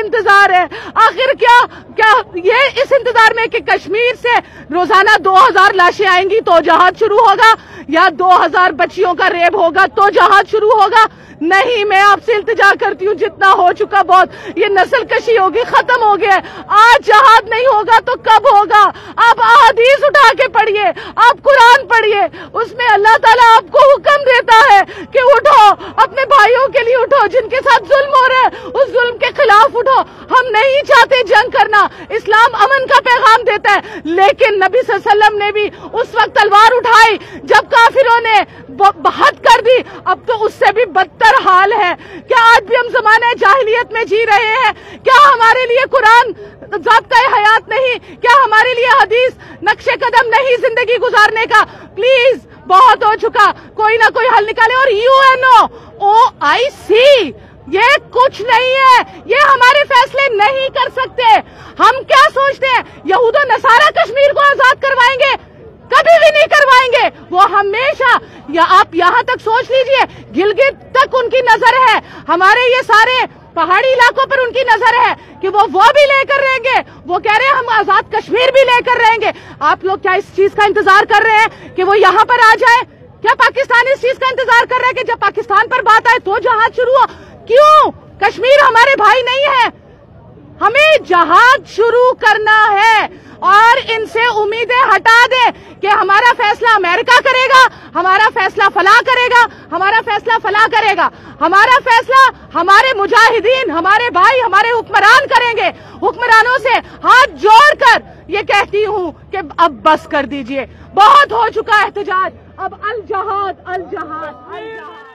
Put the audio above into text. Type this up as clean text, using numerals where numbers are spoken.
इंतजार है? आखिर क्या ये इस इंतजार में कि कश्मीर से रोजाना 2000 लाशें आएंगी तो जहाद शुरू होगा, या 2000 बच्चियों का रेप होगा तो जहाद शुरू होगा? नहीं, मैं आपसे इल्तिजा करती हूँ, जितना हो चुका बहुत, ये नस्ल कशी होगी, खत्म हो गया। आज जहाद नहीं होगा तो कब होगा? आप अहादीस उठा के पढ़िए, आप कुरान पढ़िए, उसमें अल्लाह ताला आपको हुक्म देता है कि उठो, अपने भाइयों के लिए उठो, जिनके साथ जुल्म हो रहा है उस जुल्म के खिलाफ उठो। हम नहीं चाहते जंग करना, इस्लाम अमन का पैगाम देता है, लेकिन नबी सल्लल्लाहु अलैहि वसल्लम ने भी उस वक्त तलवार उठाई जब काफिरों ने हद कर दी। अब तो उससे भी बदतर हाल है। क्या आज भी हम ज़माने जाहिलियत में जी रहे हैं? क्या हमारे लिए कुरान ज़ाब्ता हयात नहीं? क्या हमारे लिए हदीस नक्शे कदम नहीं जिंदगी गुजारने का? प्लीज, बहुत हो चुका, कोई ना कोई हल निकाले। और UNOOIC ये कुछ नहीं है, ये हमारे फैसले नहीं कर सकते। हम क्या सोचते हैं यहूदो नसारा कश्मीर को आजाद करवाएंगे? कभी भी नहीं करवाएंगे। वो हमेशा, या आप यहाँ तक सोच लीजिए, गिलगित तक उनकी नजर है, हमारे ये सारे पहाड़ी इलाकों पर उनकी नजर है कि वो भी लेकर रहेंगे। वो कह रहे हैं हम आजाद कश्मीर भी लेकर रहेंगे। आप लोग क्या इस चीज का इंतजार कर रहे हैं कि वो यहाँ पर आ जाए? क्या पाकिस्तान इस चीज का इंतजार कर रहे हैं कि जब पाकिस्तान पर बात आए तो जहाज शुरू हो? क्यों? कश्मीर हमारे भाई नहीं है, हमें जहाज शुरू करना है। और इनसे उम्मीदें हटा दें कि हमारा फैसला अमेरिका करेगा, हमारा फैसला फलां करेगा, हमारा फैसला फलां करेगा। हमारा फैसला हमारे मुजाहिदीन, हमारे भाई, हमारे हुक्मरान करेंगे। हुक्मरानों से हाथ जोड़कर ये कहती हूँ कि अब बस कर दीजिए, बहुत हो चुका एहतजाज, अब अल जहाद अल जहाद अल जहाद।